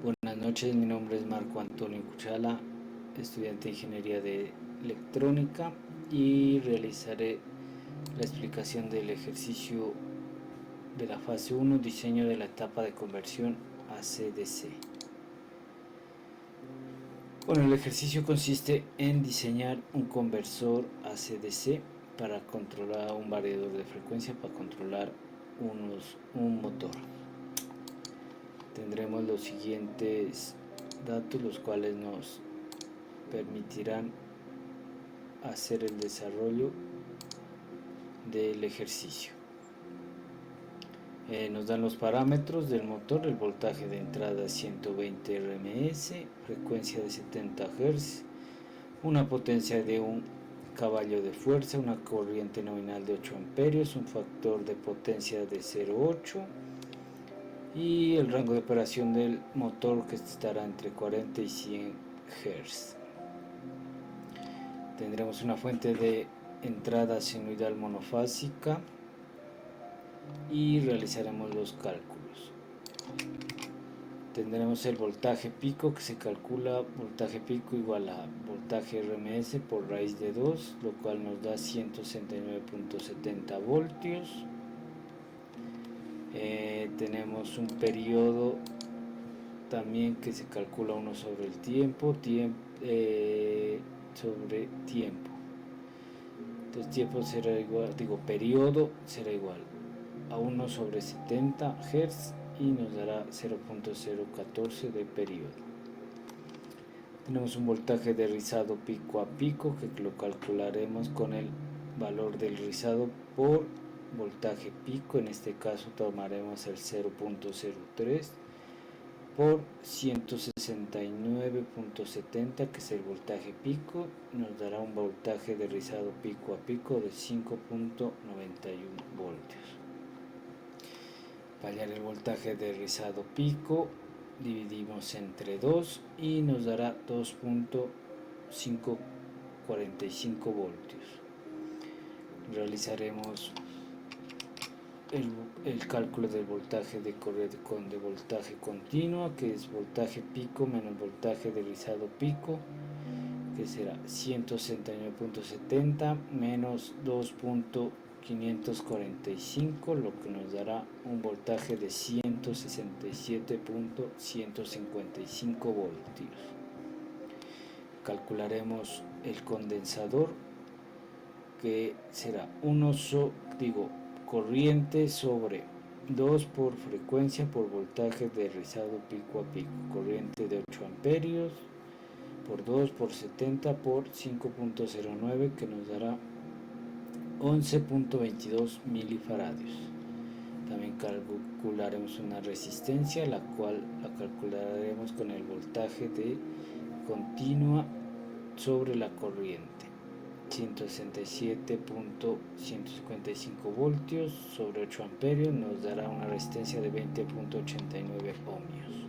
Buenas noches, mi nombre es Marco Antonio Cuchala, estudiante de Ingeniería de Electrónica, y realizaré la explicación del ejercicio de la fase 1, diseño de la etapa de conversión AC/DC. Bueno, el ejercicio consiste en diseñar un conversor AC/DC para controlar un variador de frecuencia, para controlar un motor. Tendremos los siguientes datos, los cuales nos permitirán hacer el desarrollo del ejercicio. Nos dan los parámetros del motor: el voltaje de entrada 120 RMS, frecuencia de 70 Hz, una potencia de 1 caballo de fuerza, una corriente nominal de 8 amperios, un factor de potencia de 0,8 y el rango de operación del motor, que estará entre 40 y 100 Hz. Tendremos una fuente de entrada senoidal monofásica y realizaremos los cálculos. Tendremos el voltaje pico, que se calcula voltaje pico igual a voltaje RMS por raíz de 2, lo cual nos da 169.70 voltios. Tenemos un periodo también que se calcula 1 sobre el tiempo, sobre tiempo. Entonces tiempo será igual, periodo será igual a 1 sobre 70 Hz y nos dará 0.014 de periodo. Tenemos un voltaje de rizado pico a pico, que lo calcularemos con el valor del rizado por voltaje pico. En este caso tomaremos el 0.03 por 169.70, que es el voltaje pico, nos dará un voltaje de rizado pico a pico de 5.91 voltios. Para hallar el voltaje de rizado pico, dividimos entre 2 y nos dará 2.545 voltios. Realizaremos el cálculo del voltaje de corriente de voltaje continua, que es voltaje pico menos voltaje de rizado pico, que será 169.70 menos 2.545, lo que nos dará un voltaje de 167.155 voltios. Calcularemos el condensador, que será corriente sobre 2 por frecuencia por voltaje de rizado pico a pico, corriente de 8 amperios por 2 por 70 por 5.09, que nos dará 11.22 milifaradios. También calcularemos una resistencia, la cual la calcularemos con el voltaje de continua sobre la corriente, 167.155 voltios sobre 8 amperios, nos dará una resistencia de 20.89 ohmios.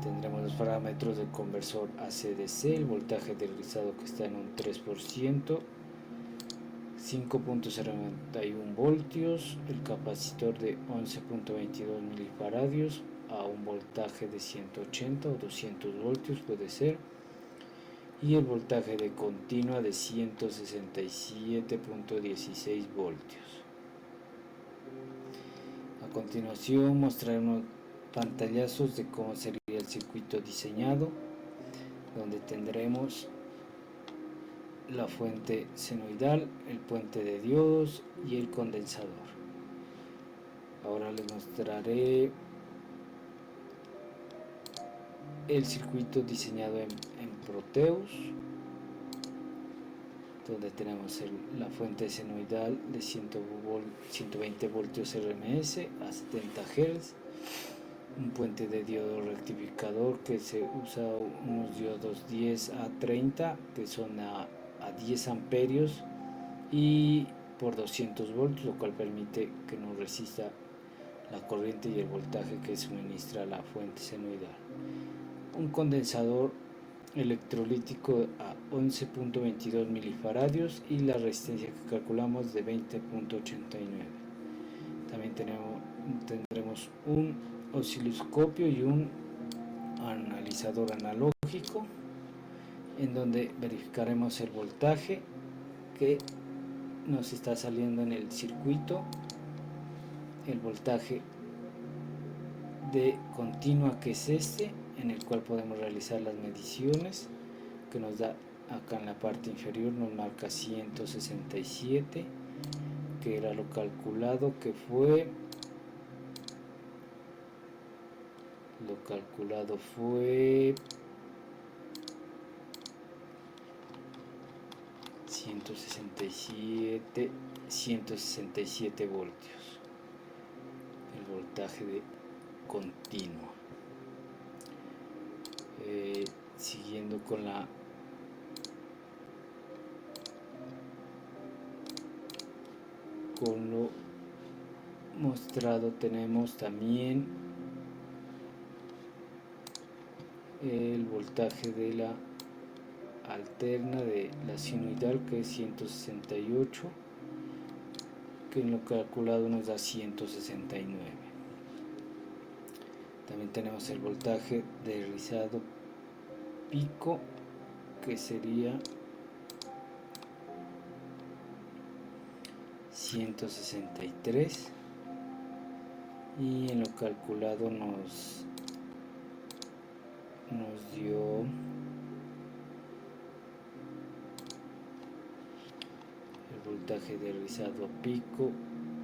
Tendremos los parámetros del conversor AC/DC: el voltaje del rizado, que está en un 3%, 5.091 voltios, el capacitor de 11.22 milifaradios a un voltaje de 180 o 200 voltios puede ser, y el voltaje de continua de 167.16 voltios. A continuación mostraré unos pantallazos de cómo sería el circuito diseñado, donde tendremos la fuente senoidal, el puente de diodos y el condensador. Ahora les mostraré el circuito diseñado en Proteus, donde tenemos la fuente senoidal de 120 voltios RMS a 70 Hz, un puente de diodo rectificador, que se usa unos diodos 10 a 30, que son a 10 amperios y por 200 voltios, lo cual permite que no resista la corriente y el voltaje que suministra la fuente senoidal. Un condensador electrolítico a 11.22 milifaradios y la resistencia que calculamos de 20.89. También tendremos un osciloscopio y un analizador analógico, en donde verificaremos el voltaje que nos está saliendo en el circuito, el voltaje de continua, que es este, en el cual podemos realizar las mediciones, que nos da acá en la parte inferior, nos marca 167, que era lo calculado, que fue 167 voltios, el voltaje de continuo. Siguiendo con lo mostrado, tenemos también el voltaje de la alterna de la sinusoidal, que es 168, que en lo calculado nos da 169. También tenemos el voltaje de rizado pico, que sería 163, y en lo calculado nos dio el voltaje de rizado pico,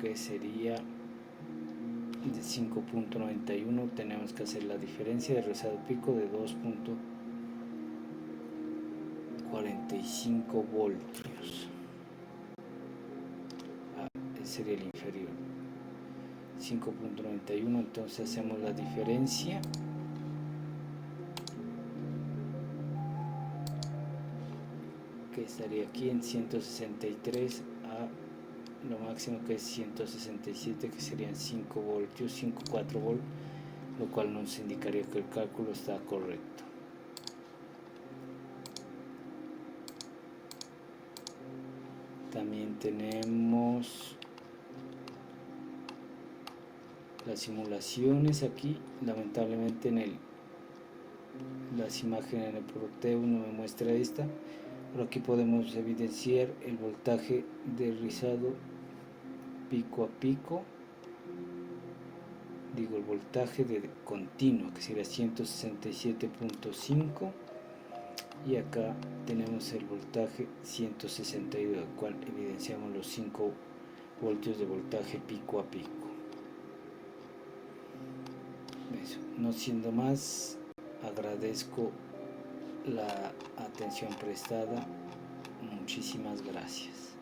que sería de 5.91. tenemos que hacer la diferencia de rizado pico de 2.45 voltios. Sería el inferior, 5.91. entonces hacemos la diferencia, que estaría aquí en 163 a lo máximo, que es 167, que serían 5 voltios, 5,4 voltios, lo cual nos indicaría que el cálculo está correcto. También tenemos las simulaciones aquí. Lamentablemente las imágenes en el Proteo no me muestra esta, pero aquí podemos evidenciar el voltaje de rizado pico a pico, el voltaje de continuo, que sería 167.5, y acá tenemos el voltaje 162, el cual evidenciamos los 5 voltios de voltaje pico a pico. Eso. No siendo más, agradezco la atención prestada. Muchísimas gracias.